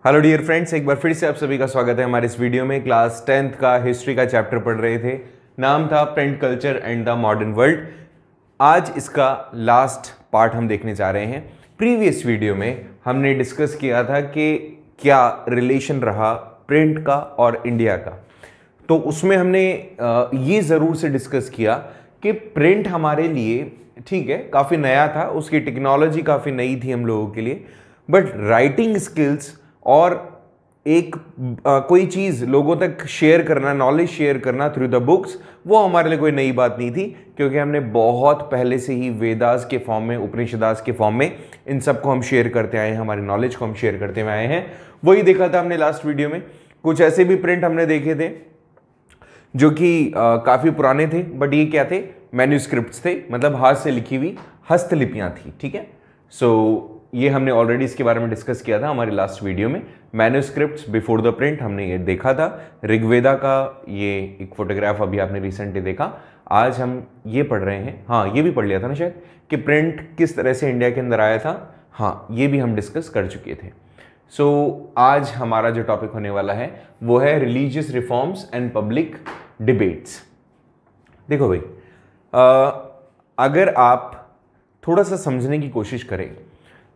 Hello dear friends, एक बार फिर से आप सभी का स्वागत है हमारे इस वीडियो में। क्लास 10th का हिस्ट्री का चैप्टर पढ़ रहे थे, नाम था print culture and the modern world. आज इसका लास्ट पार्ट हम देखने जा रहे हैं। प्रीवियस वीडियो में हमने डिस्कस किया था कि क्या रिलेशन रहा प्रिंट का और इंडिया का। तो उसमें हमने ये ज़रूर से डिस्कस किया कि प्रिंट हमारे लिए ठीक है काफ़ी नया था, उसकी टेक्नोलॉजी काफ़ी नई थी हम लोगों के लिए, बट राइटिंग स्किल्स और एक कोई चीज़ लोगों तक शेयर करना, नॉलेज शेयर करना थ्रू द बुक्स, वो हमारे लिए कोई नई बात नहीं थी, क्योंकि हमने बहुत पहले से ही वेदास के फॉर्म में, उपनिषदास के फॉर्म में इन सबको हम शेयर करते आए हैं, हमारी नॉलेज को हम शेयर करते हुए आए हैं। वही देखा था हमने लास्ट वीडियो में। कुछ ऐसे भी प्रिंट हमने देखे थे जो कि काफ़ी पुराने थे, बट ये क्या थे, मैन्यूस्क्रिप्ट्स थे, मतलब हाथ से लिखी हुई हस्तलिपियाँ थी। ठीक है, सो ये हमने ऑलरेडी इसके बारे में डिस्कस किया था हमारी लास्ट वीडियो में। मैन्यूस्क्रिप्ट्स बिफोर द प्रिंट हमने ये देखा था। ऋग्वेदा का ये एक फोटोग्राफ अभी आपने रिसेंटली देखा। आज हम ये पढ़ रहे हैं, हाँ ये भी पढ़ लिया था ना शायद, कि प्रिंट किस तरह से इंडिया के अंदर आया था। हाँ, ये भी हम डिस्कस कर चुके थे। सो आज हमारा जो टॉपिक होने वाला है वो है religious reforms and public debates. देखो भाई, अगर आप थोड़ा सा समझने की कोशिश करें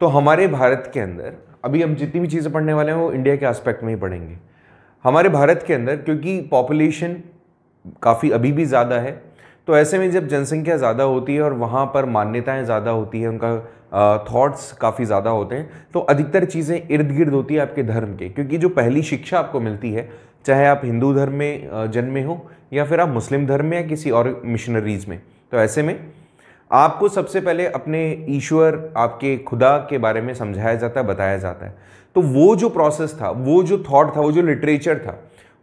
तो हमारे भारत के अंदर अभी हम जितनी भी चीज़ें पढ़ने वाले हैं वो इंडिया के एस्पेक्ट में ही पढ़ेंगे। हमारे भारत के अंदर क्योंकि पॉपुलेशन काफ़ी अभी भी ज़्यादा है, तो ऐसे में जब जनसंख्या ज़्यादा होती है और वहाँ पर मान्यताएं ज़्यादा होती है, उनका थॉट्स काफ़ी ज़्यादा होते हैं, तो अधिकतर चीज़ें इर्द गिर्द होती है आपके धर्म के। क्योंकि जो पहली शिक्षा आपको मिलती है, चाहे आप हिंदू धर्म में जन्मे हो या फिर आप मुस्लिम धर्म में या किसी और मिशनरीज में, तो ऐसे में आपको सबसे पहले अपने ईश्वर, आपके खुदा के बारे में समझाया जाता है, बताया जाता है। तो वो जो प्रोसेस था, वो जो थॉट था, वो जो लिटरेचर था,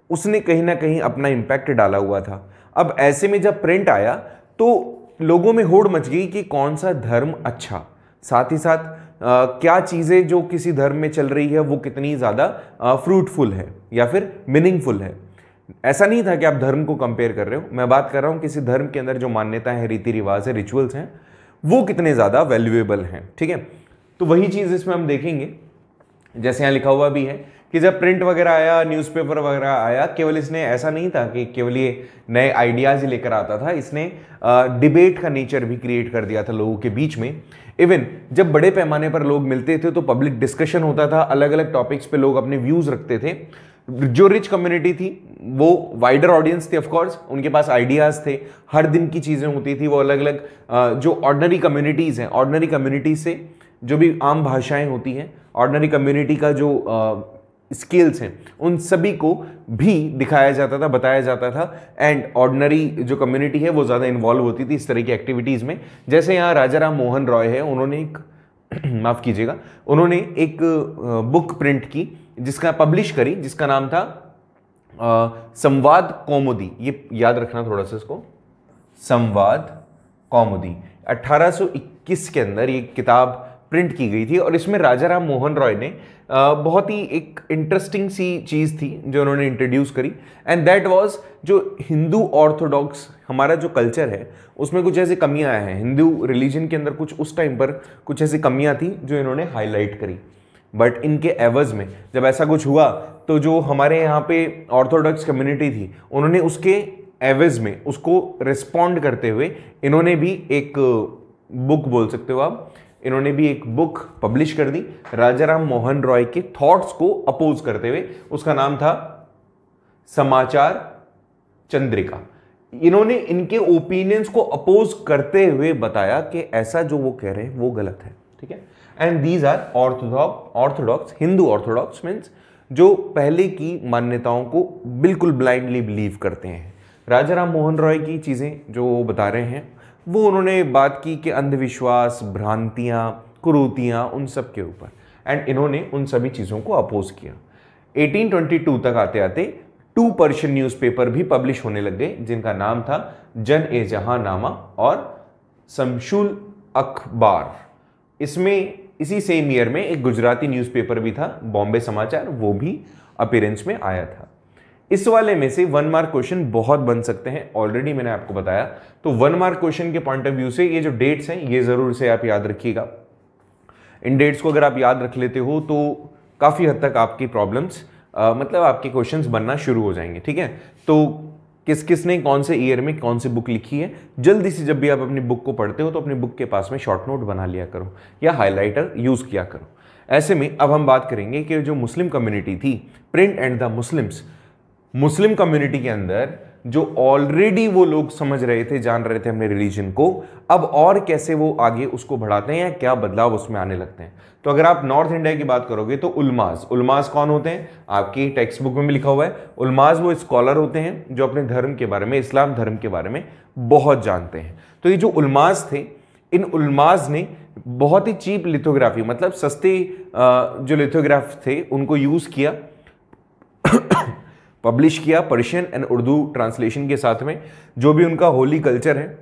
उसने कहीं ना कहीं अपना इम्पैक्ट डाला हुआ था। अब ऐसे में जब प्रिंट आया तो लोगों में होड़ मच गई कि कौन सा धर्म अच्छा, साथ ही साथ क्या चीज़ें जो किसी धर्म में चल रही है वो कितनी ज़्यादा फ्रूटफुल है या फिर मीनिंगफुल है। ऐसा नहीं था कि आप धर्म को कंपेयर कर रहे हो, मैं बात कर रहा हूं किसी धर्म के अंदर जो मान्यताएं हैं, रीति रिवाज है, रिचुअल्स हैं, वो कितने ज़्यादा वैल्यूएबल हैं। ठीक है, तो वही चीज़ इसमें हम देखेंगे। जैसे यहाँ लिखा हुआ भी है कि जब प्रिंट वगैरह आया, न्यूज़पेपर वगैरह आया, केवल इसने ऐसा नहीं था कि केवल ये नए आइडियाज़ ही लेकर आता था, इसने डिबेट का नेचर भी क्रिएट कर दिया था लोगों के बीच में। इवन जब बड़े पैमाने पर लोग मिलते थे तो पब्लिक डिस्कशन होता था, अलग अलग टॉपिक्स पे लोग अपने व्यूज़ रखते थे। जो रिच कम्युनिटी थी वो वाइडर ऑडियंस थी, ऑफ कोर्स उनके पास आइडियाज़ थे, हर दिन की चीज़ें होती थी, वो अलग अलग जो ऑर्डिनरी कम्युनिटीज़ हैं, ऑर्डिनरी कम्युनिटी से जो भी आम भाषाएं होती हैं, ऑर्डिनरी कम्युनिटी का जो स्किल्स हैं, उन सभी को भी दिखाया जाता था, बताया जाता था। एंड ऑर्डिनरी जो कम्युनिटी है वो ज़्यादा इन्वॉल्व होती थी इस तरह की एक्टिविटीज़ में। जैसे यहाँ राजा राम मोहन रॉय है, उन्होंने एक माफ़ कीजिएगा, उन्होंने एक बुक प्रिंट की जिसका पब्लिश करी, जिसका नाम था संवाद कौमुदी। ये याद रखना थोड़ा सा इसको, संवाद कौमुदी। 1821 के अंदर ये किताब प्रिंट की गई थी और इसमें राजा राम मोहन रॉय ने बहुत ही एक इंटरेस्टिंग सी चीज़ थी जो उन्होंने इंट्रोड्यूस करी, एंड दैट वाज जो हिंदू ऑर्थोडॉक्स हमारा जो कल्चर है उसमें कुछ ऐसी कमियां हैं, हिंदू रिलीजन के अंदर कुछ उस टाइम पर कुछ ऐसी कमियां थी जो इन्होंने हाईलाइट करी। बट इनके एवज में जब ऐसा कुछ हुआ तो जो हमारे यहाँ पे ऑर्थोडॉक्स कम्युनिटी थी, उन्होंने उसके एवज में उसको रिस्पॉन्ड करते हुए इन्होंने भी एक बुक बोल सकते हो आप, इन्होंने भी एक बुक पब्लिश कर दी राजा राम मोहन रॉय के थॉट्स को अपोज करते हुए। उसका नाम था समाचार चंद्रिका। इन्होंने इनके ओपिनियंस को अपोज करते हुए बताया कि ऐसा जो वो कह रहे हैं वो गलत है। ठीक है, and these are orthodox, Hindu orthodox means जो पहले की मान्यताओं को बिल्कुल ब्लाइंडली बिलीव करते हैं। राजा राम मोहन रॉय की चीज़ें जो वो बता रहे हैं वो उन्होंने बात की कि अंधविश्वास, भ्रांतियाँ, कुरीतियाँ, उन सब के ऊपर, एंड इन्होंने उन सभी चीज़ों को अपोज किया। 1822 तक आते आते 2 पर्शियन न्यूज़पेपर भी पब्लिश होने लग गए जिनका नाम था जन ए जहां नामा और शमशुल अखबार। इसमें इसी सेम ईयर में एक गुजराती न्यूज़पेपर भी था, बॉम्बे समाचार, वो भी अपीयरेंस में आया था। इस वाले में से 1 मार्क क्वेश्चन बहुत बन सकते हैं, ऑलरेडी मैंने आपको बताया। तो 1 मार्क क्वेश्चन के पॉइंट ऑफ व्यू से ये जो डेट्स हैं ये जरूर से आप याद रखिएगा। इन डेट्स को अगर आप याद रख लेते हो तो काफ़ी हद तक आपकी प्रॉब्लम्स मतलब आपके क्वेश्चंस बनना शुरू हो जाएंगे। ठीक है, तो किस किस ने कौन से ईयर में कौन सी बुक लिखी है, जल्दी से जब भी आप अपनी बुक को पढ़ते हो तो अपनी बुक के पास में शॉर्ट नोट बना लिया करो या हाइलाइटर यूज़ किया करो। ऐसे में अब हम बात करेंगे कि जो मुस्लिम कम्युनिटी थी, print and the Muslims, Muslim community के अंदर जो ऑलरेडी वो लोग समझ रहे थे, जान रहे थे अपने रिलीजन को, अब और कैसे वो आगे उसको बढ़ाते हैं या क्या बदलाव उसमें आने लगते हैं। तो अगर आप नॉर्थ इंडिया की बात करोगे तो उलमाज, उलमाज कौन होते हैं, आपकी टेक्स्ट बुक में भी लिखा हुआ है। उलमाज वो स्कॉलर होते हैं जो अपने धर्म के बारे में, इस्लाम धर्म के बारे में बहुत जानते हैं। तो ये जो उलमाज थे, इन उलमाज ने बहुत ही चीप लिथोग्राफी, मतलब सस्ते जो लिथोग्राफ थे उनको यूज किया, पब्लिश किया पर्शियन एंड उर्दू ट्रांसलेशन के साथ में। जो भी उनका होली कल्चर है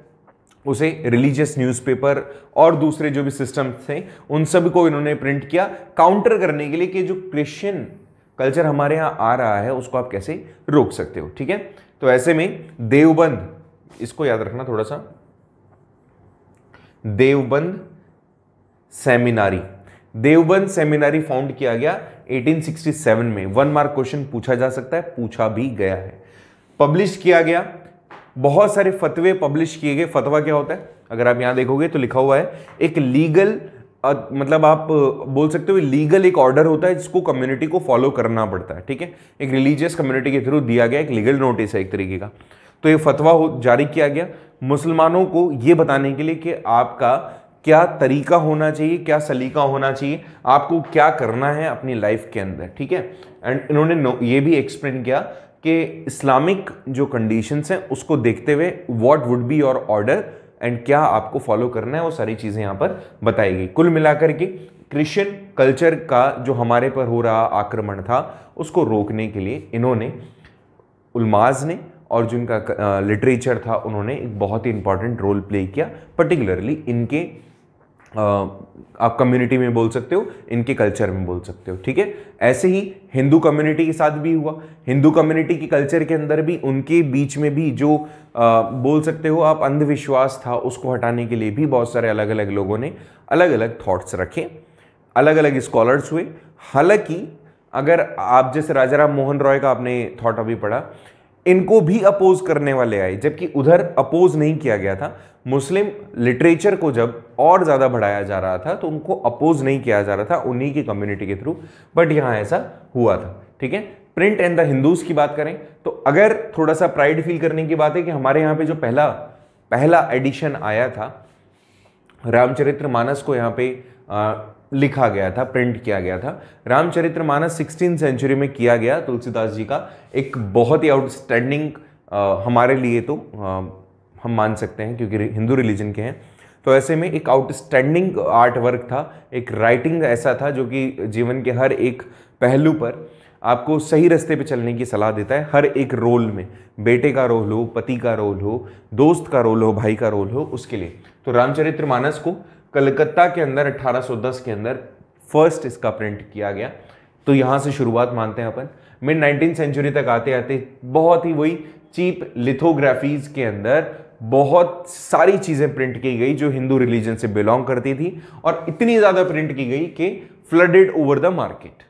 उसे रिलीजियस न्यूज़पेपर और दूसरे जो भी सिस्टम्स थे उन सब को इन्होंने प्रिंट किया, काउंटर करने के लिए कि जो क्रिश्चियन कल्चर हमारे यहाँ आ रहा है उसको आप कैसे रोक सकते हो। ठीक है, तो ऐसे में देवबंद, इसको याद रखना थोड़ा सा, Deoband seminary, Deoband seminary found किया गया 1867 में। 1 मार्क क्वेश्चन पूछा जा सकता है, पूछा भी गया है। पब्लिश किया गया, बहुत सारे फतवे पब्लिश किए गए। फतवा क्या होता है, अगर आप यहां देखोगे तो लिखा हुआ है एक लीगल, मतलब आप बोल सकते हो लीगल एक ऑर्डर होता है जिसको कम्युनिटी को फॉलो करना पड़ता है। ठीक है, एक रिलीजियस कम्युनिटी के थ्रू दिया गया एक लीगल नोटिस है एक तरीके का। तो ये फतवा जारी किया गया मुसलमानों को ये बताने के लिए कि आपका क्या तरीका होना चाहिए, क्या सलीका होना चाहिए, आपको क्या करना है अपनी लाइफ के अंदर। ठीक है, एंड इन्होंने ये भी एक्सप्लेन किया कि इस्लामिक जो कंडीशंस हैं उसको देखते हुए what would be your order and क्या आपको फॉलो करना है, वो सारी चीजें यहाँ पर बताई गई। कुल मिलाकर के क्रिश्चियन कल्चर का जो हमारे पर हो रहा आक्रमण था उसको रोकने के लिए इन्होंने, उलमाज ने और जो इनका लिटरेचर था उन्होंने एक बहुत ही इंपॉर्टेंट रोल प्ले किया, पर्टिकुलरली इनके आप कम्युनिटी में बोल सकते हो, इनके कल्चर में बोल सकते हो। ठीक है, ऐसे ही हिंदू कम्युनिटी के साथ भी हुआ। हिंदू कम्युनिटी के कल्चर के अंदर भी उनके बीच में भी जो बोल सकते हो आप अंधविश्वास था उसको हटाने के लिए भी बहुत सारे अलग अलग लोगों ने अलग अलग थॉट्स रखे, अलग अलग स्कॉलर्स हुए। हालांकि अगर आप जैसे राजा राम मोहन रॉय का आपने थॉट अभी पढ़ा, इनको भी अपोज करने वाले आए, जबकि उधर अपोज नहीं किया गया था। मुस्लिम लिटरेचर को जब और ज्यादा बढ़ाया जा रहा था तो उनको अपोज नहीं किया जा रहा था उन्हीं की कम्युनिटी के थ्रू, बट यहां ऐसा हुआ था। ठीक है, प्रिंट एंड द हिंदूज की बात करें तो अगर थोड़ा सा प्राइड फील करने की बात है कि हमारे यहाँ पे जो पहला एडिशन आया था रामचरितमानस को यहाँ पे लिखा गया था, प्रिंट किया गया था। रामचरितमानस 16वीं सेंचुरी में किया गया तुलसीदास जी का, एक बहुत ही आउटस्टैंडिंग हमारे लिए तो हम मान सकते हैं क्योंकि हिंदू रिलीजन के हैं। तो ऐसे में एक आउटस्टैंडिंग आर्ट वर्क था, एक राइटिंग ऐसा था जो कि जीवन के हर एक पहलू पर आपको सही रास्ते पे चलने की सलाह देता है। हर एक रोल में, बेटे का रोल हो, पति का रोल हो, दोस्त का रोल हो, भाई का रोल हो, उसके लिए। तो रामचरितमानस को कलकत्ता के अंदर 1810 के अंदर फर्स्ट इसका प्रिंट किया गया। तो यहाँ से शुरुआत मानते हैं अपन। मिड 19वीं सेंचुरी तक आते आते बहुत ही वही चीप लिथोग्राफीज के अंदर बहुत सारी चीजें प्रिंट की गई जो हिंदू रिलीजन से बिलोंग करती थी, और इतनी ज्यादा प्रिंट की गई कि flooded over the market.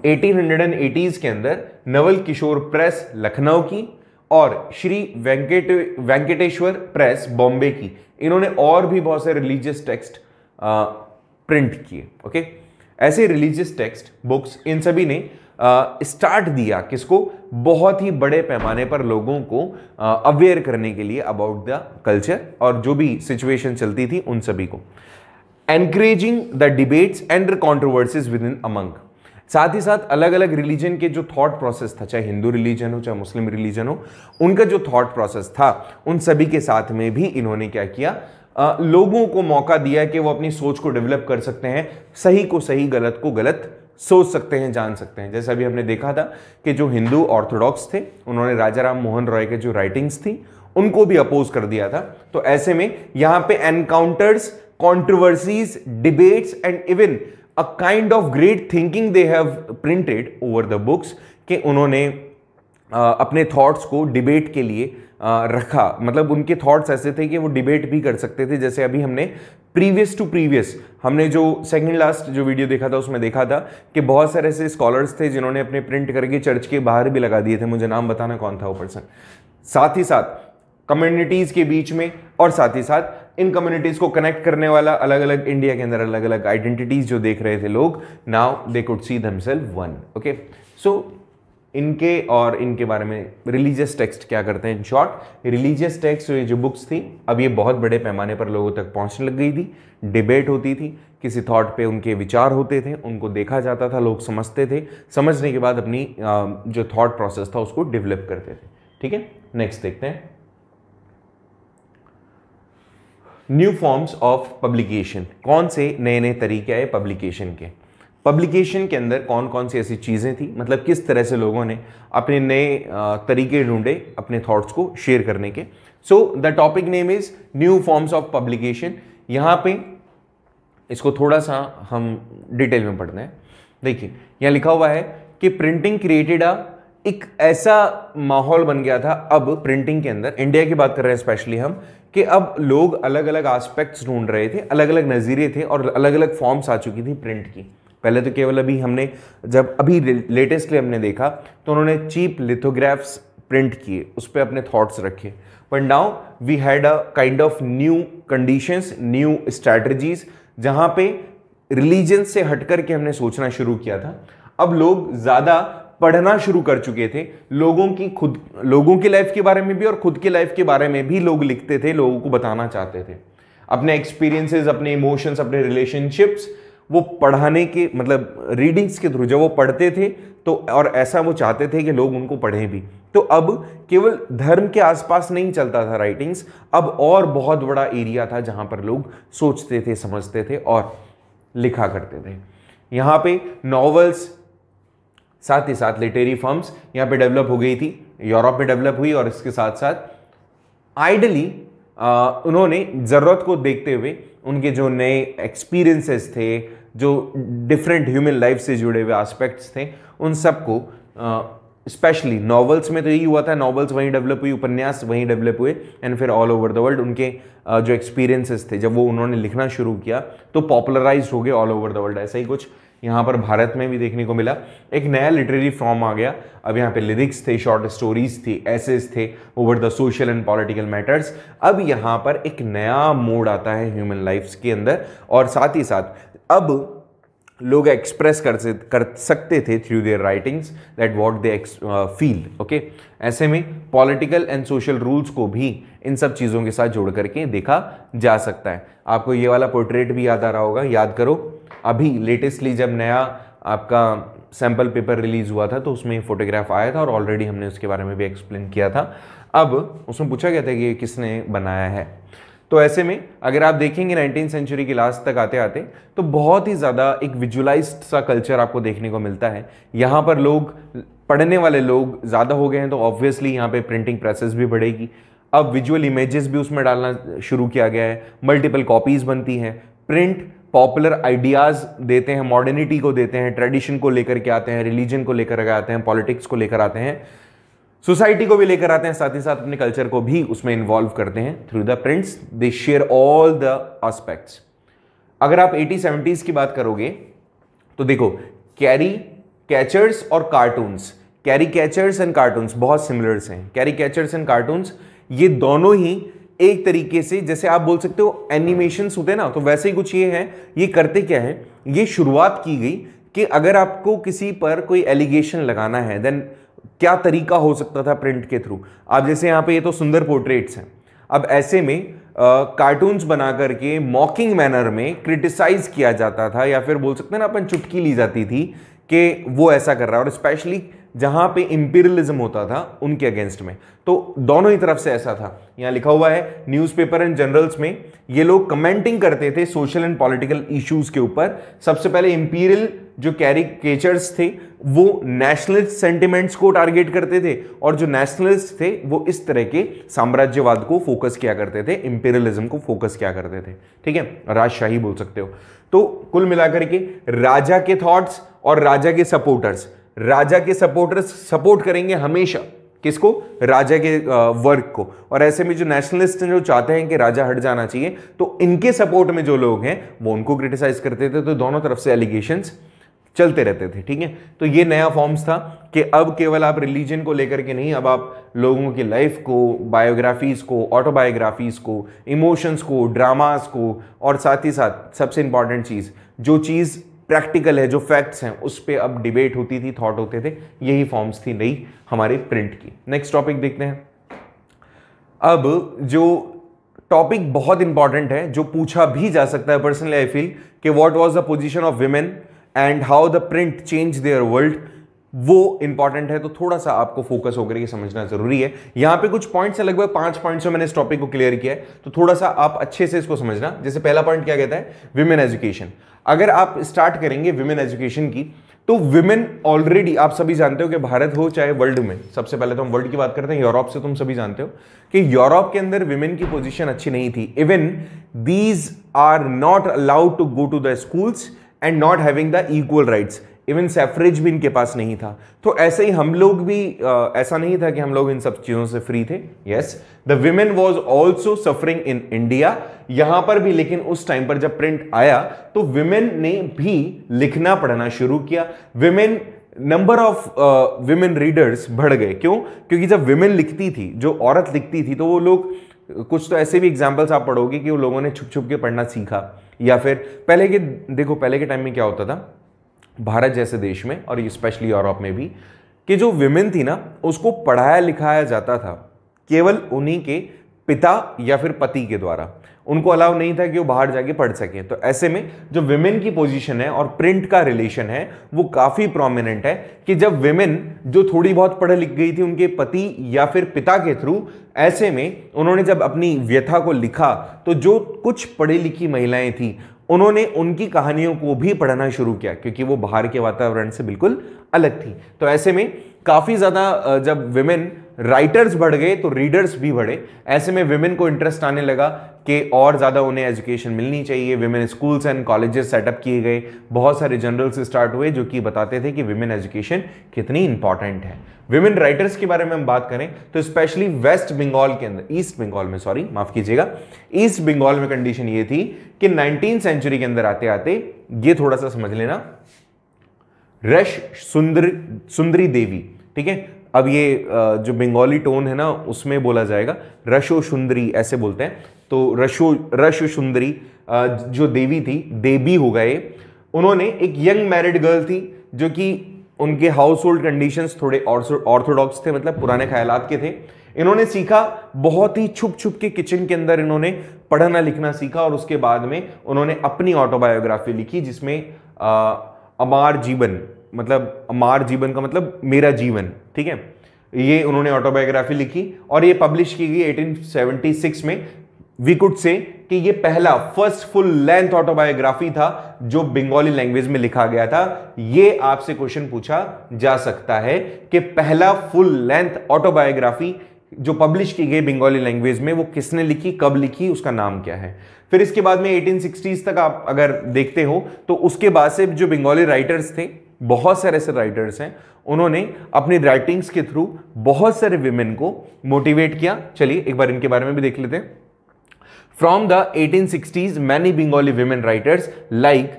1880s के अंदर नवल किशोर प्रेस लखनऊ की और श्री वेंकटेश्वर प्रेस बॉम्बे की, इन्होंने और भी बहुत से रिलीजियस टेक्स्ट प्रिंट किए। ओके, ऐसे रिलीजियस टेक्स्ट बुक्स इन सभी ने स्टार्ट दिया किसको, बहुत ही बड़े पैमाने पर लोगों को अवेयर करने के लिए अबाउट द कल्चर और जो भी सिचुएशन चलती थी उन सभी को, encouraging the debates and controversies with in among. साथ ही साथ अलग अलग रिलीजन के जो थॉट प्रोसेस था, चाहे हिंदू रिलीजन हो चाहे मुस्लिम रिलीजन हो, उनका जो थॉट प्रोसेस था उन सभी के साथ में भी इन्होंने क्या किया, लोगों को मौका दिया कि वो अपनी सोच को डेवलप कर सकते हैं, सही को सही, गलत को गलत सोच सकते हैं, जान सकते हैं। जैसे अभी हमने देखा था कि जो हिंदू ऑर्थोडॉक्स थे उन्होंने राजा राम मोहन रॉय के जो राइटिंग्स थी उनको भी अपोज कर दिया था। तो ऐसे में यहां पे encounters, controversies, debates and even a kind of great thinking they have printed over the books कि उन्होंने अपने थॉट्स को डिबेट के लिए रखा। मतलब उनके थॉट्स ऐसे थे कि वो डिबेट भी कर सकते थे। जैसे अभी हमने प्रीवियस टू प्रीवियस हमने जो सेकंड लास्ट जो वीडियो देखा था उसमें देखा था कि बहुत सारे ऐसे स्कॉलर्स थे जिन्होंने अपने प्रिंट करके चर्च के बाहर भी लगा दिए थे, मुझे नाम बताना कौन था वो पर्सन। साथ ही साथ कम्युनिटीज के बीच में और साथ ही साथ इन कम्युनिटीज को कनेक्ट करने वाला अलग अलग इंडिया के अंदर अलग अलग आइडेंटिटीज जो देख रहे थे लोग, now they could see themselves one. Okay, so इनके और इनके बारे में रिलीजियस टेक्स्ट क्या करते हैं। इन शॉर्ट रिलीजियस टेक्स्ट जो बुक्स थी अब ये बहुत बड़े पैमाने पर लोगों तक पहुंचने लग गई थी, डिबेट होती थी, किसी थॉट पे उनके विचार होते थे, उनको देखा जाता था, लोग समझते थे, समझने के बाद अपनी जो थॉट प्रोसेस था उसको डेवलप करते थे। ठीक है, नेक्स्ट देखते हैं न्यू फॉर्म्स ऑफ पब्लिकेशन। कौन से नए नए तरीके आए पब्लिकेशन के। पब्लिकेशन के अंदर कौन कौन सी ऐसी चीज़ें थी, मतलब किस तरह से लोगों ने अपने नए तरीके ढूंढे अपने थॉट्स को शेयर करने के। So the topic name is new forms of publication. यहाँ पे इसको थोड़ा सा हम डिटेल में पढ़ते हैं। देखिए यहाँ लिखा हुआ है कि प्रिंटिंग क्रिएटेड एक ऐसा माहौल बन गया था अब प्रिंटिंग के अंदर, इंडिया की बात कर रहे हैं स्पेशली हम, कि अब लोग अलग अलग एस्पेक्ट्स ढूंढ रहे थे, अलग अलग नज़रिए थे और अलग अलग फॉर्म्स आ चुकी थी प्रिंट की। पहले तो केवल अभी हमने जब अभी लेटेस्टली हमने देखा तो उन्होंने चीप लिथोग्राफ्स प्रिंट किए, उस पर अपने थॉट्स रखे, but now we had a kind of new conditions, new strategies, जहां पे रिलीजन से हटकर के हमने सोचना शुरू किया था। अब लोग ज्यादा पढ़ना शुरू कर चुके थे, लोगों की लाइफ के बारे में भी और खुद की लाइफ के बारे में भी लोग लिखते थे, लोगों को बताना चाहते थे अपने एक्सपीरियंसेस, अपने इमोशंस, अपने रिलेशनशिप्स, वो पढ़ाने के मतलब रीडिंग्स के थ्रू जब वो पढ़ते थे तो, और ऐसा वो चाहते थे कि लोग उनको पढ़ें भी। तो अब केवल धर्म के आसपास नहीं चलता था राइटिंग्स, अब और बहुत बड़ा एरिया था जहां पर लोग सोचते थे, समझते थे और लिखा करते थे। यहाँ पे नॉवेल्स, साथ ही साथ लिटरेरी फॉर्म्स यहाँ पे डेवलप हो गई थी, यूरोप में डेवलप हुई, और इसके साथ साथ आइडली उन्होंने ज़रूरत को देखते हुए उनके जो नए एक्सपीरियंसेस थे, जो डिफरेंट ह्यूमन लाइफ से जुड़े हुए एस्पेक्ट्स थे, उन सबको स्पेशली नॉवेल्स में तो यही हुआ था, नॉवेल्स वहीं डेवलप हुई, उपन्यास वहीं डेवलप हुए, एंड फिर ऑल ओवर द वर्ल्ड उनके जो एक्सपीरियंसेस थे जब वो उन्होंने लिखना शुरू किया तो पॉपुलराइज हो गए ऑल ओवर द वर्ल्ड। ऐसा ही कुछ यहाँ पर भारत में भी देखने को मिला, एक नया लिटरेरी फॉर्म आ गया। अब यहाँ पे लिरिक्स थे, शॉर्ट स्टोरीज थी, एसेस थे over the social and political matters. अब यहाँ पर एक नया मोड आता है ह्यूमन लाइफ्स के अंदर, और साथ ही साथ अब लोग एक्सप्रेस कर सकते थे through their writings that what they feel. Okay, ऐसे में पॉलिटिकल एंड सोशल रूल्स को भी इन सब चीज़ों के साथ जोड़ करके देखा जा सकता है। आपको ये वाला पोर्ट्रेट भी याद आ रहा होगा, याद करो अभी लेटेस्टली जब नया आपका सैम्पल पेपर रिलीज हुआ था तो उसमें फोटोग्राफ आया था और ऑलरेडी हमने उसके बारे में भी एक्सप्लेन किया था। अब उसमें पूछा गया था कि ये किसने बनाया है। तो ऐसे में अगर आप देखेंगे 19वीं सेंचुरी के लास्ट तक आते आते तो बहुत ही ज़्यादा एक विजुअलाइज्ड सा कल्चर आपको देखने को मिलता है। यहाँ पर लोग, पढ़ने वाले लोग ज़्यादा हो गए हैं तो ऑब्वियसली यहाँ पे प्रिंटिंग प्रेसेस भी बढ़ेगी। अब विजुअल इमेजेस भी उसमें डालना शुरू किया गया है, मल्टीपल कॉपीज़ बनती हैं, प्रिंट पॉपुलर आइडियाज़ देते हैं, मॉडर्निटी को देते हैं, ट्रेडिशन को लेकर के आते हैं, रिलीजन को लेकर के आते हैं, पॉलिटिक्स को लेकर आते हैं, सोसाइटी को भी लेकर आते हैं, साथ ही साथ अपने कल्चर को भी उसमें इन्वॉल्व करते हैं through the prints. They share all the aspects. अगर आप 80-70s की बात करोगे तो देखो कैरी कैचर्स और cartoons, carry catchers and cartoons बहुत सिमिलर्स हैं। कैरी कैचर्स एंड कार्टून्स ये दोनों ही एक तरीके से, जैसे आप बोल सकते हो एनिमेशंस होते हैं ना, तो वैसे ही कुछ ये है। ये करते क्या है, ये शुरुआत की गई कि अगर आपको किसी पर कोई एलिगेशन लगाना है देन क्या तरीका हो सकता था प्रिंट के थ्रू। आप जैसे यहाँ पे ये तो सुंदर पोर्ट्रेट्स हैं, अब ऐसे में कार्टून्स बना करके मॉकिंग मैनर में क्रिटिसाइज किया जाता था, या फिर बोल सकते हैं ना अपन चुटकी ली जाती थी कि वो ऐसा कर रहा है, और स्पेशली जहां पे इंपीरियलिज्म होता था उनके अगेंस्ट में। तो दोनों ही तरफ से ऐसा था। यहां लिखा हुआ है न्यूज़पेपर एंड जर्नल्स में ये लोग कमेंटिंग करते थे सोशल एंड पॉलिटिकल इश्यूज के ऊपर। सबसे पहले इंपीरियल जो कैरिकेचर्स थे वो नेशनलिस्ट सेंटिमेंट्स को टारगेट करते थे, और जो नेशनलिस्ट थे वो इस तरह के साम्राज्यवाद को फोकस किया करते थे, इंपीरियलिज्म को फोकस किया करते थे। ठीक है, राजशाही बोल सकते हो। तो कुल मिलाकर के राजा के थॉट्स और राजा के सपोर्टर्स सपोर्ट करेंगे हमेशा किसको? राजा के वर्क को। और ऐसे में जो नेशनलिस्ट हैं जो चाहते हैं कि राजा हट जाना चाहिए, तो इनके सपोर्ट में जो लोग हैं वो उनको क्रिटिसाइज करते थे। तो दोनों तरफ से एलिगेशंस चलते रहते थे, ठीक है। तो ये नया फॉर्म्स था कि अब केवल आप रिलीजन को लेकर के नहीं, अब आप लोगों की लाइफ को, बायोग्राफीज को, ऑटोबायोग्राफीज को, इमोशंस को, ड्रामास को, और साथ ही साथ सबसे इंपॉर्टेंट चीज, जो चीज प्रैक्टिकल है, जो फैक्ट्स हैं, उस पर अब डिबेट होती थी, थॉट होते थे। यही फॉर्म्स थी नई हमारे प्रिंट की। नेक्स्ट टॉपिक देखते हैं। अब जो टॉपिक बहुत इंपॉर्टेंट है, जो पूछा भी जा सकता है पर्सनली आई फील, कि what was the position of women and how the print change their world, वो इंपॉर्टेंट है। तो थोड़ा सा आपको फोकस होकर के समझना जरूरी है। यहां पे कुछ पॉइंट्स है, लगभग 5 पॉइंट्स में मैंने इस टॉपिक को क्लियर किया है, तो थोड़ा सा आप अच्छे से इसको समझना। जैसे पहला पॉइंट क्या कहता है? Women education. अगर आप स्टार्ट करेंगे विमेन एजुकेशन की, तो विमेन ऑलरेडी आप सभी जानते हो कि भारत हो चाहे वर्ल्ड में, सबसे पहले तो हम वर्ल्ड की बात करते हैं, यूरोप से तुम सभी जानते हो कि यूरोप के अंदर विमेन की पोजीशन अच्छी नहीं थी। Even these are not allowed to go to the schools and not having the equal rights. Even suffrage भी इनके पास नहीं था। तो ऐसे ही हम लोग भी ऐसा नहीं था कि हम लोग इन सब चीजों से फ्री थे। Yes, the women was also suffering in India, यहां पर भी। लेकिन उस टाइम पर जब प्रिंट आया तो विमेन ने भी लिखना पढ़ना शुरू किया। Women, number of women readers बढ़ गए। क्यों? क्योंकि जब विमेन लिखती थी, जो औरत लिखती थी, तो वो लोग, कुछ तो ऐसे भी एग्जाम्पल्स आप पढ़ोगे कि वो लोगों ने छुप छुप के पढ़ना सीखा। या फिर पहले के, देखो पहले के टाइम में क्या होता था भारत जैसे देश में, और स्पेशली यूरोप में भी, कि जो विमेन थी ना, उसको पढ़ाया लिखाया जाता था केवल उन्हीं के पिता या फिर पति के द्वारा। उनको अलाउ नहीं था कि वो बाहर जाके पढ़ सकें। तो ऐसे में जो विमेन की पोजीशन है और प्रिंट का रिलेशन है वो काफी प्रोमिनेंट है, कि जब विमेन जो थोड़ी बहुत पढ़ लिख गई थी उनके पति या फिर पिता के थ्रू, ऐसे में उन्होंने जब अपनी व्यथा को लिखा, तो जो कुछ पढ़ी लिखी महिलाएं थी उन्होंने उनकी कहानियों को भी पढ़ना शुरू किया, क्योंकि वो बाहर के वातावरण से बिल्कुल अलग थी। तो ऐसे में काफी ज्यादा जब विमेन राइटर्स बढ़ गए तो रीडर्स भी बढ़े। ऐसे में विमेन को इंटरेस्ट आने लगा कि और ज्यादा उन्हें एजुकेशन मिलनी चाहिए। Women schools and colleges setup किए गए, बहुत सारे जर्नल्स स्टार्ट हुए जो कि बताते थे कि विमेन एजुकेशन कितनी इंपॉर्टेंट है। विमेन राइटर्स के बारे में हम बात करें तो स्पेशली वेस्ट बंगाल के अंदर, ईस्ट बंगाल में, सॉरी माफ कीजिएगा, ईस्ट बंगाल में कंडीशन ये थी कि 19th सेंचुरी के अंदर आते आते, ये थोड़ा सा समझ लेना, रश सुंदरी देवी, ठीक है। अब ये जो बंगाली टोन है ना उसमें बोला जाएगा, रशो सुंदरी ऐसे बोलते हैं। तो रशो सुंदरी जो देवी थी, देवी हो गए, उन्होंने एक यंग मैरिड गर्ल थी जो कि उनके हाउस होल्ड कंडीशंस थोड़े ऑर्थोडॉक्स थे, मतलब पुराने ख्यालात के थे। इन्होंने सीखा बहुत ही छुप छुप के किचन के अंदर इन्होंने पढ़ना लिखना सीखा, और उसके बाद में उन्होंने अपनी ऑटोबायोग्राफी लिखी जिसमें अमार जीवन, मतलब अमार जीवन का मतलब मेरा जीवन, ठीक है। ये उन्होंने ऑटोबायोग्राफी लिखी और ये पब्लिश की गई 1876 में। वी कुड से कि ये पहला फर्स्ट फुल लेंथ ऑटोबायोग्राफी था जो बंगाली लैंग्वेज में लिखा गया था। ये आपसे क्वेश्चन पूछा जा सकता है कि पहला फुल लेंथ ऑटोबायोग्राफी जो पब्लिश की गई बंगाली लैंग्वेज में वो किसने लिखी, कब लिखी, उसका नाम क्या है। फिर इसके बाद में 1860s तक आप अगर देखते हो तो उसके बाद से जो बंगाली राइटर्स थे, बहुत सारे ऐसे राइटर्स हैं, उन्होंने अपनी राइटिंग्स के थ्रू बहुत सारे विमेन को मोटिवेट किया। चलिए एक बार इनके बारे में भी देख लेते हैं। From the 1860s many Bengali women writers like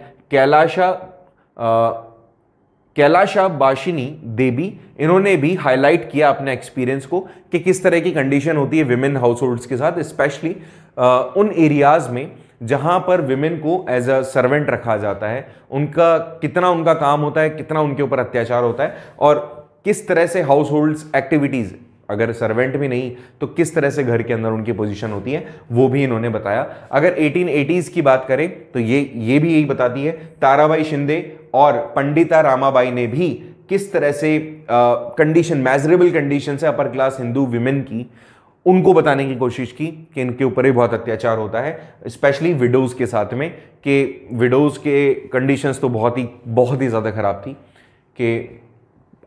Kailasha Bashini Devi, इन्होंने भी हाईलाइट किया अपने एक्सपीरियंस को कि किस तरह की कंडीशन होती है विमेन हाउस होल्ड्स के साथ, स्पेशली उन एरियाज में जहां पर विमेन को एज अ सर्वेंट रखा जाता है। उनका कितना उनका काम होता है, कितना उनके ऊपर अत्याचार होता है, और किस तरह से हाउस होल्ड्स एक्टिविटीज, अगर सर्वेंट भी नहीं तो किस तरह से घर के अंदर उनकी पोजीशन होती है, वो भी इन्होंने बताया। अगर 1880s की बात करें तो ये भी यही बताती है। ताराबाई शिंदे और पंडिता रामाबाई ने भी किस तरह से कंडीशन, मेजरेबल कंडीशन से अपर क्लास हिंदू विमेन की, उनको बताने की कोशिश की कि इनके ऊपर ही बहुत अत्याचार होता है, स्पेशली विडोज के साथ में, कि विडोज के कंडीशंस तो बहुत ही ज़्यादा खराब थी। कि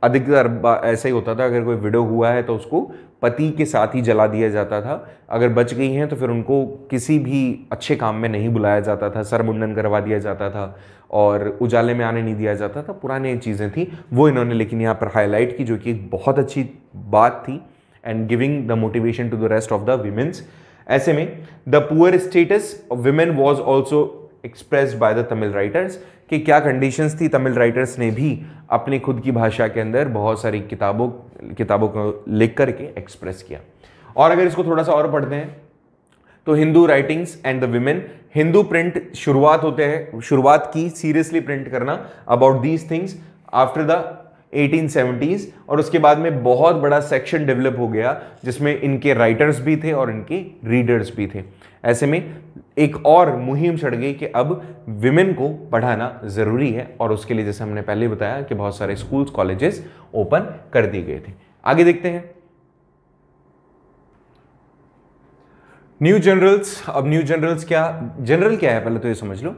अधिकतर ऐसा ही होता था, अगर कोई विडो हुआ है तो उसको पति के साथ ही जला दिया जाता था। अगर बच गई हैं तो फिर उनको किसी भी अच्छे काम में नहीं बुलाया जाता था, सर मुंडन करवा दिया जाता था, और उजाले में आने नहीं दिया जाता था, पुरानी चीज़ें थी वो इन्होंने लेकिन यहाँ पर हाईलाइट की, जो कि एक बहुत अच्छी बात थी, and giving the motivation to the rest of the womens. ऐसे में the poor status of women was also expressed by the Tamil writers, कि क्या कंडीशंस थी, तमिल राइटर्स ने भी अपनी खुद की भाषा के अंदर बहुत सारी किताबों को लिख करके एक्सप्रेस किया। और अगर इसको थोड़ा सा और पढ़ते हैं तो Hindu writings and the women, Hindu print शुरुआत की सीरियसली प्रिंट करना about these things after the 1870s, और उसके बाद में बहुत बड़ा सेक्शन डेवलप हो गया जिसमें इनके राइटर्स भी थे और इनके रीडर्स भी थे। ऐसे में एक और मुहिम चढ़ गई कि अब विमेन को पढ़ाना जरूरी है, और उसके लिए जैसे हमने पहले बताया कि बहुत सारे स्कूल्स कॉलेजेस ओपन कर दिए गए थे। आगे देखते हैं न्यू जनरल्स। अब न्यू जनरल्स जनरल क्या है पहले तो ये समझ लो।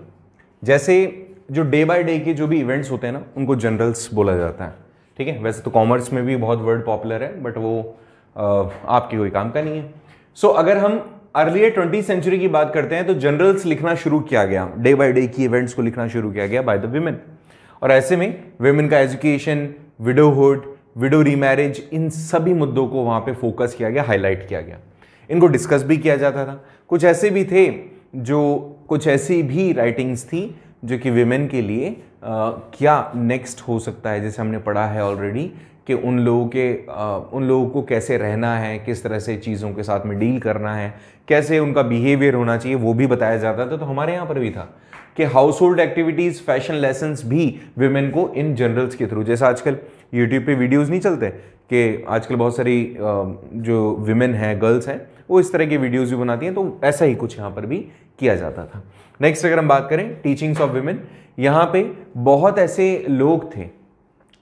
जैसे जो डे बाय डे के जो भी इवेंट्स होते हैं ना, उनको जनरल्स बोला जाता है, ठीक है। वैसे तो कॉमर्स में भी बहुत वर्ड पॉपुलर है, बट वो आपके कोई काम का नहीं है। सो अगर हम अर्लियर 20th सेंचुरी की बात करते हैं तो जनरल्स लिखना शुरू किया गया, डे बाय डे की इवेंट्स को लिखना शुरू किया गया बाय द विमेन। और ऐसे में विमेन का एजुकेशन, विडोहुड, विडो रीमैरिज, इन सभी मुद्दों को वहां पे फोकस किया गया, हाईलाइट किया गया। इनको डिस्कस भी किया जाता था। कुछ ऐसी भी राइटिंग्स थी जो कि विमेन के लिए क्या नेक्स्ट हो सकता है, जैसे हमने पढ़ा है ऑलरेडी कि उन लोगों को कैसे रहना है, किस तरह से चीज़ों के साथ में डील करना है, कैसे उनका बिहेवियर होना चाहिए, वो भी बताया जाता था। तो हमारे यहाँ पर भी था कि house hold activities, fashion lessons भी विमेन को इन जनरल्स के थ्रू, जैसे आजकल यूट्यूब पे वीडियोज़ नहीं चलते कि आजकल बहुत सारी जो विमेन हैं, गर्ल्स हैं, वो इस तरह की वीडियोज़ भी बनाती हैं, तो ऐसा ही कुछ यहाँ पर भी किया जाता था। नेक्स्ट अगर हम बात करें टीचिंग्स ऑफ विमेन, यहाँ पे बहुत ऐसे लोग थे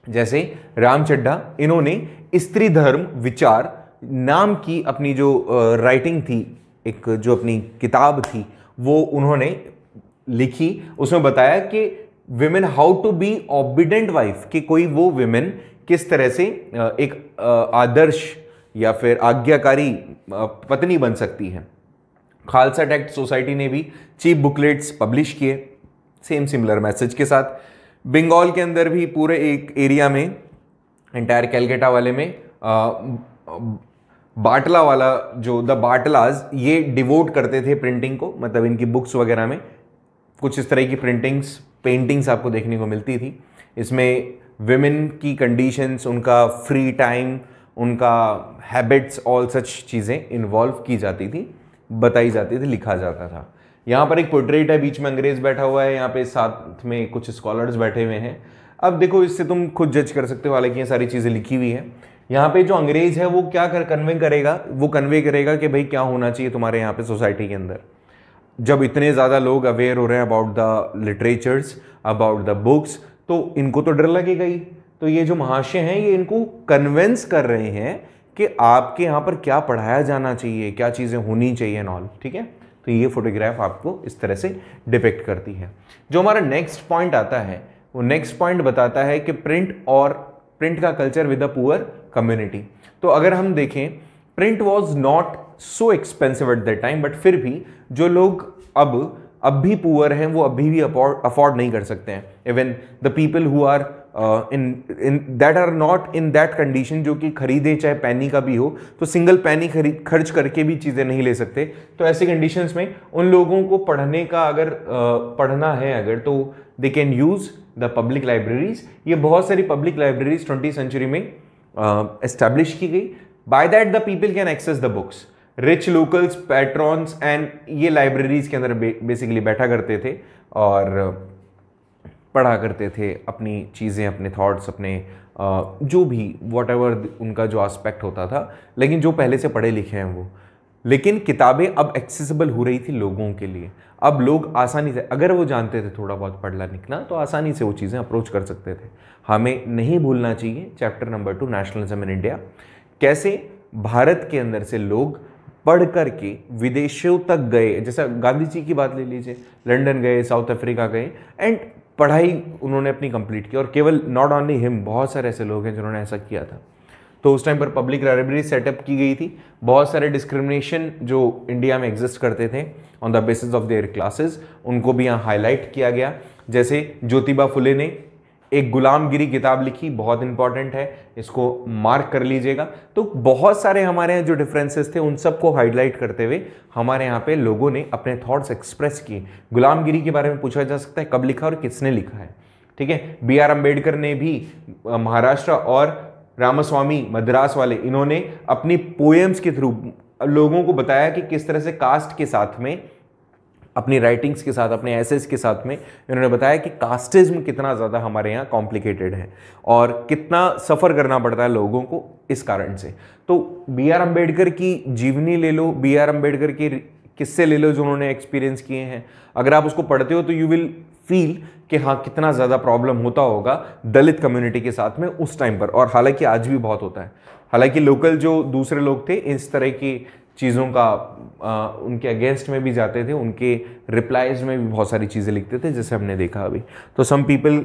जैसे राम चड्ढा, इन्होंने स्त्री धर्म विचार नाम की अपनी जो राइटिंग थी, एक जो अपनी किताब थी, वो उन्होंने लिखी। उसमें बताया कि women how to be obedient wife, कि कोई वो विमेन किस तरह से एक आदर्श या फिर आज्ञाकारी पत्नी बन सकती है। खालसा टेक्स्ट सोसाइटी ने भी चीप बुकलेट्स पब्लिश किए सेम सिमिलर मैसेज के साथ। बंगाल के अंदर भी पूरे एक एरिया में, एंटायर कैलकाटा वाले में बाटला वाला जो द बाटलाज, ये डिवोट करते थे प्रिंटिंग को, मतलब इनकी बुक्स वगैरह में कुछ इस तरह की प्रिंटिंग्स, पेंटिंग्स आपको देखने को मिलती थी। इसमें विमेन की कंडीशंस, उनका फ्री टाइम, उनका हैबिट्स, ऑल सच चीज़ें इन्वॉल्व की जाती थी, बताई जाती थी, लिखा जाता था। यहाँ पर एक पोर्ट्रेट है, बीच में अंग्रेज बैठा हुआ है, यहाँ पे साथ में कुछ स्कॉलर्स बैठे हुए हैं। अब देखो, इससे तुम खुद जज कर सकते हो, हालांकि ये सारी चीज़ें लिखी हुई है। यहाँ पे जो अंग्रेज है वो क्या कन्वे करेगा, वो कन्वे करेगा कि भाई क्या होना चाहिए तुम्हारे यहाँ पे सोसाइटी के अंदर। जब इतने ज़्यादा लोग अवेयर हो रहे हैं about the literatures, about the books, तो इनको तो डर लगेगा ही। तो ये जो महाशय हैं, ये इनको कन्विंस कर रहे हैं कि आपके यहाँ पर क्या पढ़ाया जाना चाहिए, क्या चीज़ें होनी चाहिए नॉल, ठीक है। तो ये फोटोग्राफ आपको इस तरह से डिपिक्ट करती है। जो हमारा नेक्स्ट पॉइंट आता है, वो नेक्स्ट पॉइंट बताता है कि प्रिंट का culture with the poor community. तो अगर हम देखें, print was not so expensive at that time, but फिर भी जो लोग अब भी पुअर हैं, वो अभी भी अफोर्ड नहीं कर सकते हैं। Even the people who are in that are not in that condition, जो कि खरीदे चाहे पैनी का भी हो, तो सिंगल पैनी खर्च करके भी चीज़ें नहीं ले सकते। तो ऐसे कंडीशंस में उन लोगों को पढ़ने का अगर पढ़ना है अगर, तो they can use the public libraries. ये बहुत सारी पब्लिक लाइब्रेरीज 20th सेंचुरी में एस्टैब्लिश की गई। By that the people can access the books, rich locals, patrons, and ये लाइब्रेरीज के अंदर बेसिकली बैठा करते थे और पढ़ा करते थे अपनी चीज़ें, अपने थॉट्स, अपने जो भी वॉट एवर उनका जो एस्पेक्ट होता था, लेकिन जो पहले से पढ़े लिखे हैं वो। लेकिन किताबें अब एक्सेसिबल हो रही थी लोगों के लिए। अब लोग आसानी से, अगर वो जानते थे थोड़ा बहुत पढ़ना लिखना, तो आसानी से वो चीज़ें अप्रोच कर सकते थे। हमें नहीं भूलना चाहिए chapter number 2 nationalism in India, कैसे भारत के अंदर से लोग पढ़ करके विदेशों तक गए। जैसा गांधी जी की बात ले लीजिए, लंदन गए, साउथ अफ्रीका गए, एंड पढ़ाई उन्होंने अपनी कंप्लीट की। और केवल नॉट ओनली हिम, बहुत सारे ऐसे लोग हैं जिन्होंने ऐसा किया था। तो उस टाइम पर पब्लिक लाइब्रेरी सेटअप की गई थी। बहुत सारे डिस्क्रिमिनेशन जो इंडिया में एग्जिस्ट करते थे on the basis of their classes, उनको भी यहाँ हाईलाइट किया गया। जैसे ज्योतिबा फुले ने एक गुलामगिरी किताब लिखी, बहुत इंपॉर्टेंट है, इसको मार्क कर लीजिएगा। तो बहुत सारे हमारे यहाँ जो डिफरेंसेस थे उन सबको हाईलाइट करते हुए हमारे यहाँ पे लोगों ने अपने थॉट्स एक्सप्रेस किए। गुलामगिरी के बारे में पूछा जा सकता है कब लिखा और किसने लिखा है, ठीक है। बी आर अम्बेडकर ने भी महाराष्ट्र और रामास्वामी मद्रास वाले, इन्होंने अपनी पोएम्स के थ्रू लोगों को बताया कि किस तरह से कास्ट के साथ में, अपनी राइटिंग्स के साथ, अपने एसेस के साथ में इन्होंने बताया कि कास्टिज्म कितना ज़्यादा हमारे यहाँ कॉम्प्लिकेटेड है और कितना सफ़र करना पड़ता है लोगों को इस कारण से। तो बी आर अम्बेडकर की जीवनी ले लो, बी आर अम्बेडकर के किस्से ले लो जो उन्होंने एक्सपीरियंस किए हैं, अगर आप उसको पढ़ते हो तो यू विल फील कि हाँ कितना ज़्यादा प्रॉब्लम होता होगा दलित कम्युनिटी के साथ में उस टाइम पर, और हालांकि आज भी बहुत होता है। हालांकि लोकल जो दूसरे लोग थे इस तरह की चीज़ों का उनके अगेंस्ट में भी जाते थे, उनके रिप्लाईज में भी बहुत सारी चीज़ें लिखते थे, जैसे हमने देखा अभी। तो some people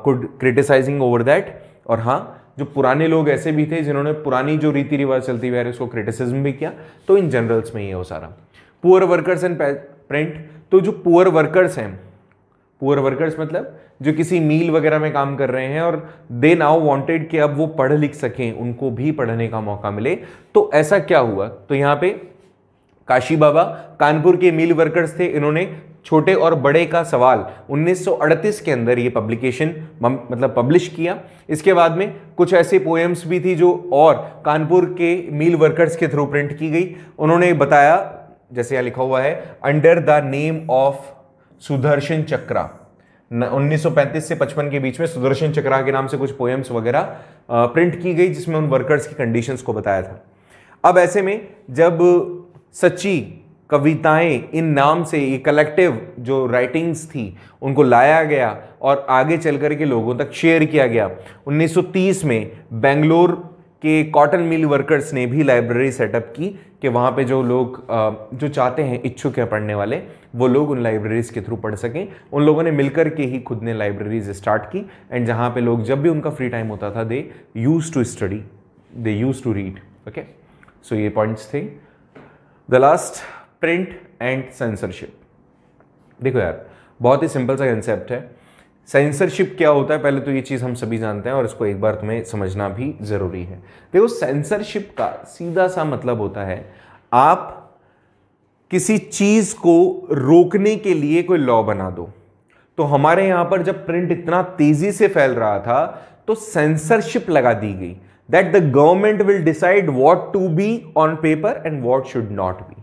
could criticising over that. और हाँ, जो पुराने लोग ऐसे भी थे जिन्होंने पुरानी जो रीति रिवाज चलती हुई आ रही उसको क्रिटिसिज्म भी किया। तो इन जनरल्स में ही है वो सारा। पुअर वर्कर्स एंड प्रिंट, तो जो पुअर वर्कर्स हैं, पुअर वर्कर्स मतलब जो किसी मील वगैरह में काम कर रहे हैं और दे नाउ वांटेड कि अब वो पढ़ लिख सकें, उनको भी पढ़ने का मौका मिले। तो ऐसा क्या हुआ, तो यहाँ पे काशी बाबा कानपुर के मील वर्कर्स थे, इन्होंने छोटे और बड़े का सवाल 1938 के अंदर ये पब्लिकेशन मतलब पब्लिश किया। इसके बाद में कुछ ऐसे पोएम्स भी थी जो और कानपुर के मील वर्कर्स के थ्रू प्रिंट की गई। उन्होंने बताया, जैसे यहाँ लिखा हुआ है, under the name of Sudarshan Chakra, 1935 से 55 के बीच में सुदर्शन चक्रा के नाम से कुछ पोएम्स वगैरह प्रिंट की गई जिसमें उन वर्कर्स की कंडीशंस को बताया था। अब ऐसे में जब सच्ची कविताएं इन नाम से ये कलेक्टिव जो राइटिंग्स थी उनको लाया गया और आगे चल कर के लोगों तक शेयर किया गया, 1930 में बेंगलोर के कॉटन मिल वर्कर्स ने भी लाइब्रेरी सेटअप की कि वहाँ पे जो लोग जो चाहते हैं, इच्छुक हैं पढ़ने वाले, वो लोग उन लाइब्रेरीज के थ्रू पढ़ सकें। उन लोगों ने मिलकर के ही खुद ने लाइब्रेरीज स्टार्ट की एंड जहाँ पे लोग जब भी उनका फ्री टाइम होता था they use to study, they use to read. Okay, so ये पॉइंट्स थे। The last, print and censorship. देखो यार, बहुत ही सिंपल सा कंसेप्ट है। सेंसरशिप क्या होता है पहले तो ये चीज़ हम सभी जानते हैं और इसको एक बार तुम्हें समझना भी ज़रूरी है। देखो, सेंसरशिप का सीधा सा मतलब होता है आप किसी चीज़ को रोकने के लिए कोई लॉ बना दो। तो हमारे यहाँ पर जब प्रिंट इतना तेज़ी से फैल रहा था तो सेंसरशिप लगा दी गई, that the government will decide what to be on paper and what should not be,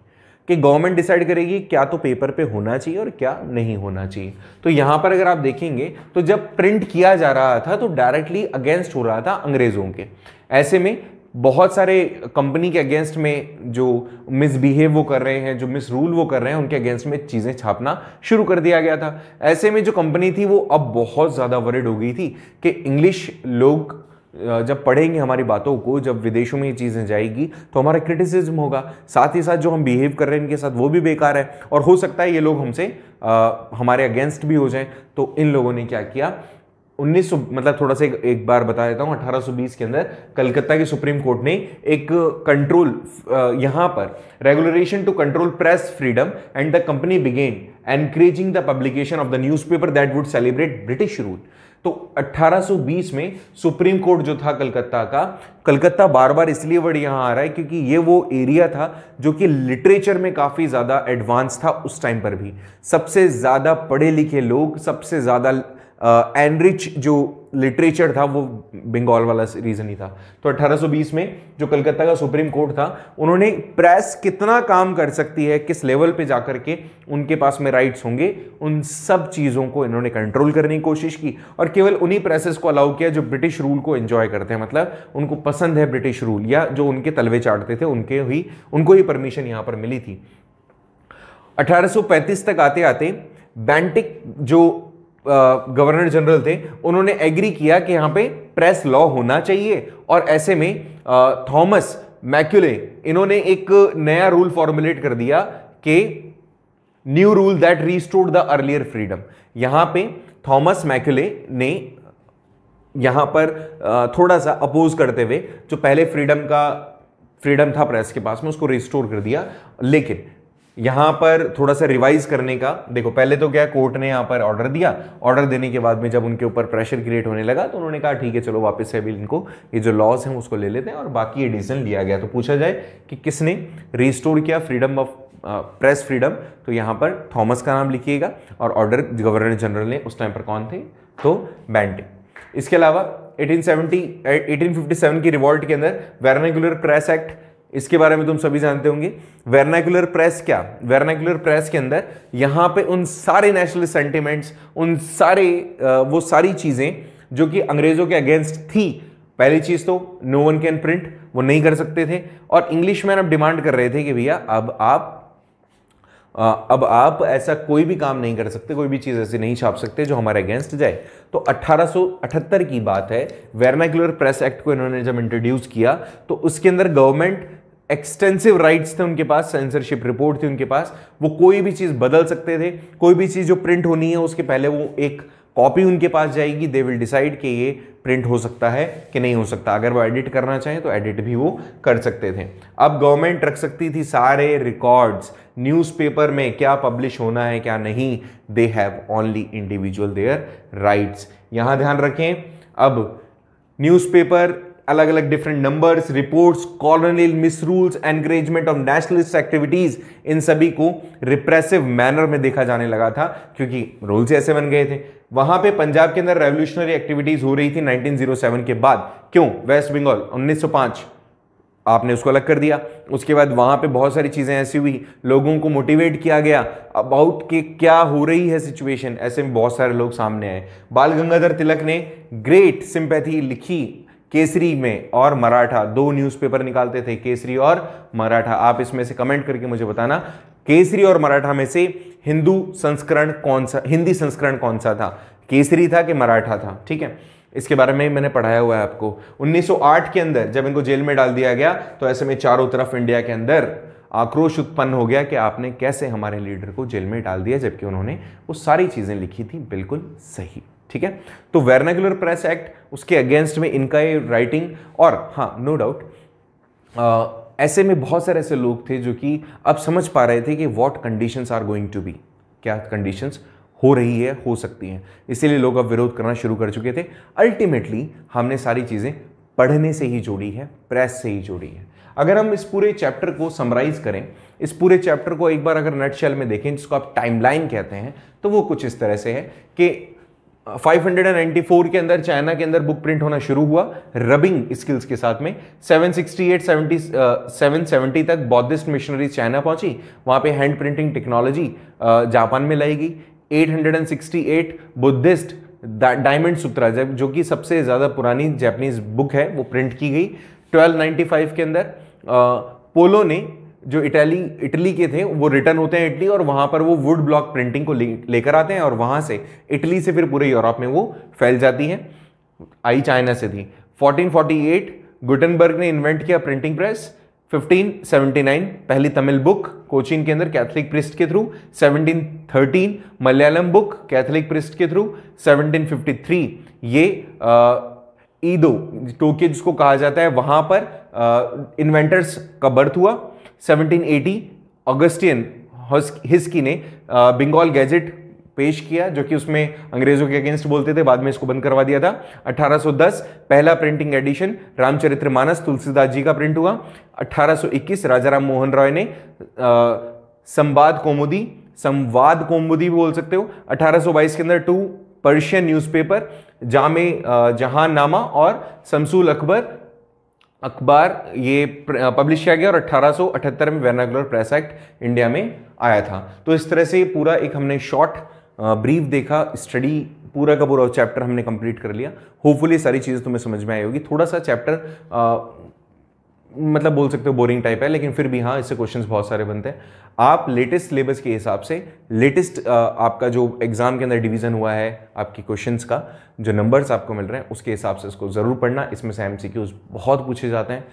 कि गवर्नमेंट डिसाइड करेगी क्या तो पेपर पे होना चाहिए और क्या नहीं होना चाहिए। तो यहां पर अगर आप देखेंगे तो जब प्रिंट किया जा रहा था तो डायरेक्टली अगेंस्ट हो रहा था अंग्रेजों के। ऐसे में बहुत सारे कंपनी के अगेंस्ट में जो मिसबिहेव वो कर रहे हैं, जो मिस रूल वो कर रहे हैं, उनके अगेंस्ट में चीज़ें छापना शुरू कर दिया गया था। ऐसे में जो कंपनी थी वो अब बहुत ज़्यादा वरिड हो गई थी कि इंग्लिश लोग जब पढ़ेंगे हमारी बातों को, जब विदेशों में ये चीज़ें जाएगी तो हमारा क्रिटिसिज्म होगा, साथ ही साथ जो हम बिहेव कर रहे हैं इनके साथ वो भी बेकार है और हो सकता है ये लोग हमसे हमारे अगेंस्ट भी हो जाएं। तो इन लोगों ने क्या किया, 1900 मतलब थोड़ा सा एक बार बता देता हूँ, 1820 के अंदर कलकत्ता की सुप्रीम कोर्ट ने एक कंट्रोल यहाँ पर regulation to control press freedom and the company began encouraging the publication of the newspaper that would celebrate British rule. तो 1820 में सुप्रीम कोर्ट जो था कलकत्ता का, कलकत्ता बार बार इसलिए वर्ड यहां आ रहा है क्योंकि ये वो एरिया था जो कि लिटरेचर में काफी ज्यादा एडवांस था उस टाइम पर भी। सबसे ज्यादा पढ़े लिखे लोग, सबसे ज्यादा एनरिच जो लिटरेचर था वो बंगाल वाला रीजन ही था। तो 1820 में जो कलकत्ता का सुप्रीम कोर्ट था, उन्होंने प्रेस कितना काम कर सकती है, किस लेवल पे जाकर के उनके पास में राइट्स होंगे, उन सब चीज़ों को इन्होंने कंट्रोल करने की कोशिश की और केवल उन्हीं प्रेसेस को अलाउ किया जो ब्रिटिश रूल को एंजॉय करते हैं, मतलब उनको पसंद है ब्रिटिश रूल या जो उनके तलवे चाटते थे उनको ही परमिशन यहाँ पर मिली थी। 1835 तक आते आते बेंटिक जो गवर्नर जनरल थे, उन्होंने एग्री किया कि यहाँ पे प्रेस लॉ होना चाहिए और ऐसे में थॉमस मैक्यूले इन्होंने एक नया रूल फॉर्मुलेट कर दिया कि new rule that restored the earlier freedom. यहां पे थॉमस मैक्यूले ने यहाँ पर थोड़ा सा अपोज करते हुए जो पहले फ्रीडम था प्रेस के पास में, उसको रिस्टोर कर दिया। लेकिन यहाँ पर थोड़ा सा रिवाइज करने का, देखो पहले तो क्या कोर्ट ने यहाँ पर ऑर्डर दिया, ऑर्डर देने के बाद में जब उनके ऊपर प्रेशर क्रिएट होने लगा तो उन्होंने कहा ठीक है चलो वापस से अभी इनको ये जो लॉज हैं उसको ले लेते हैं और बाकी ये डिसीजन लिया गया। तो पूछा जाए कि किसने रिस्टोर किया फ्रीडम ऑफ प्रेस फ्रीडम, तो यहाँ पर थॉमस का नाम लिखिएगा और ऑर्डर गवर्नर जनरल ने उस टाइम पर कौन थे, तो बेंटिंग। इसके अलावा 1857 की रिवॉल्ट के अंदर वर्नाक्युलर प्रेस एक्ट, इसके बारे में तुम सभी जानते होंगे। वर्नाक्युलर प्रेस क्या, वर्नाक्युलर प्रेस के अंदर यहां पे उन सारे नेशनल सेंटिमेंट्स, उन सारे वो सारी चीजें जो कि अंग्रेजों के अगेंस्ट थी, पहली चीज तो नो वन कैन प्रिंट, वो नहीं कर सकते थे, और इंग्लिश मैन अब डिमांड कर रहे थे कि भैया अब आप ऐसा कोई भी काम नहीं कर सकते, कोई भी चीज ऐसी नहीं छाप सकते जो हमारे अगेंस्ट जाए। तो 1878 की बात है, वर्नाक्युलर प्रेस एक्ट को इन्होंने जब इंट्रोड्यूस किया तो उसके अंदर गवर्नमेंट एक्सटेंसिव राइट्स थे उनके पास, सेंसरशिप रिपोर्ट थी उनके पास, वो कोई भी चीज बदल सकते थे, कोई भी चीज जो प्रिंट होनी है उसके पहले वो एक कॉपी उनके पास जाएगी, दे विल डिसाइड कि ये प्रिंट हो सकता है कि नहीं हो सकता। अगर वो एडिट करना चाहें तो एडिट भी वो कर सकते थे। अब गवर्नमेंट रख सकती थी सारे रिकॉर्ड्स, न्यूज़पेपर में क्या पब्लिश होना है क्या नहीं, they have only individual their rights. यहां ध्यान रखें, अब न्यूज़पेपर अलग अलग different numbers, reports, colonial misrules, encouragement of nationalist activities, इन सभी को रिप्रेसिव मैनर में देखा जाने लगा था क्योंकि रूल्स ऐसे बन गए थे। वहां पे पंजाब के अंदर रेवोल्यूशनरी एक्टिविटीज हो रही थी 1907 के बाद। क्यों? वेस्ट बंगाल 1905 आपने उसको अलग कर दिया। उसके बाद वहां पे बहुत सारी चीजें ऐसी हुई, लोगों को मोटिवेट किया गया अबाउट कि क्या हो रही है सिचुएशन, ऐसे में बहुत सारे लोग सामने आए। बाल गंगाधर तिलक ने ग्रेट सिंपैथी लिखी केसरी में और मराठा, दो न्यूज़पेपर निकालते थे, केसरी और मराठा। आप इसमें से कमेंट करके मुझे बताना केसरी और मराठा में से हिंदी संस्करण कौन सा था, केसरी था कि मराठा था? ठीक है, इसके बारे में मैंने पढ़ाया हुआ है आपको। 1908 के अंदर जब इनको जेल में डाल दिया गया तो ऐसे में चारों तरफ इंडिया के अंदर आक्रोश उत्पन्न हो गया कि आपने कैसे हमारे लीडर को जेल में डाल दिया, जबकि उन्होंने वो सारी चीजें लिखी थी बिल्कुल सही। ठीक है, तो वर्नाक्युलर प्रेस एक्ट, उसके अगेंस्ट में इनका ये राइटिंग, और हाँ नो डाउट ऐसे में बहुत सारे ऐसे लोग थे जो कि अब समझ पा रहे थे कि what conditions are going to be, क्या कंडीशंस हो रही है, हो सकती हैं, इसीलिए लोग अब विरोध करना शुरू कर चुके थे। अल्टीमेटली हमने सारी चीजें पढ़ने से ही जोड़ी है, प्रेस से ही जोड़ी है। अगर हम इस पूरे चैप्टर को समराइज करें, इस पूरे चैप्टर को एक बार अगर नटशेल में देखें, जिसको आप टाइमलाइन कहते हैं, तो वो कुछ इस तरह से है कि 594 के अंदर चाइना के अंदर बुक प्रिंट होना शुरू हुआ रबिंग स्किल्स के साथ में। 770 तक बौद्धिस्ट मिशनरी चाइना पहुंची, वहां पे हैंड प्रिंटिंग टेक्नोलॉजी जापान में लाई गई। 868 बुद्धिस्ट डायमंड सूत्रा, जो कि सबसे ज्यादा पुरानी जापानीज बुक है, वो प्रिंट की गई। 1295 के अंदर पोलो ने, जो इटली के थे, वो रिटर्न होते हैं इटली, और वहां पर वो वुड ब्लॉक प्रिंटिंग को लेकर आते हैं, और वहां से इटली से फिर पूरे यूरोप में वो फैल जाती है, आई चाइना से थी। 1448 गुटेनबर्ग ने इन्वेंट किया प्रिंटिंग प्रेस। 1579 पहली तमिल बुक कोचीन के अंदर कैथोलिक प्रिस्ट के through. 1713 Malayalam book Catholic priest के थ्रू। 1753 ये ईदो टोक्यो जिसको कहा जाता है, वहां पर इन्वेंटर्स का बर्थ हुआ। 1780 ऑगस्टियन हिस्की ने बंगाल गैजेट पेश किया, जो कि उसमें अंग्रेजों के अगेंस्ट बोलते थे, बाद में इसको बंद करवा दिया था। 1810 पहला प्रिंटिंग एडिशन रामचरितमानस तुलसीदास जी का प्रिंट हुआ। 1821 राजा राम मोहन रॉय ने संवाद कौमुदी भी बोल सकते हो। 1822 के अंदर 2 पर्शियन न्यूज़पेपर जहांनामा और शमसुल अखबार ये पब्लिश किया गया, और 1878 में वर्नाक्युलर प्रेस एक्ट इंडिया में आया था। तो इस तरह से पूरा एक हमने शॉर्ट ब्रीफ देखा, स्टडी पूरा का पूरा चैप्टर हमने कंप्लीट कर लिया। होपफुली सारी चीज़ें तुम्हें समझ में आई होगी। थोड़ा सा चैप्टर मतलब बोल सकते हो बोरिंग टाइप है, लेकिन फिर भी हाँ, इससे क्वेश्चंस बहुत सारे बनते हैं। आप लेटेस्ट सिलेबस के हिसाब से, लेटेस्ट आपका जो एग्जाम के अंदर डिवीजन हुआ है, आपकी क्वेश्चंस का जो नंबर्स आपको मिल रहे हैं, उसके हिसाब से इसको ज़रूर पढ़ना। इसमें से MCQs बहुत पूछे जाते हैं,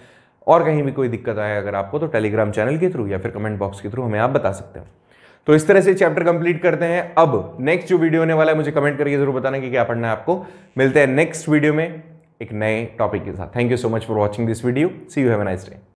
और कहीं भी कोई दिक्कत आए अगर आपको, तो टेलीग्राम चैनल के थ्रू या फिर कमेंट बॉक्स के थ्रू हमें आप बता सकते हो। तो इस तरह से चैप्टर कंप्लीट करते हैं। अब नेक्स्ट जो वीडियो होने वाला है मुझे कमेंट करके जरूर बताना कि क्या पढ़ना है आपको। मिलते हैं नेक्स्ट वीडियो में एक नए टॉपिक के साथ। Thank you so much for watching this video. See you, have a nice day.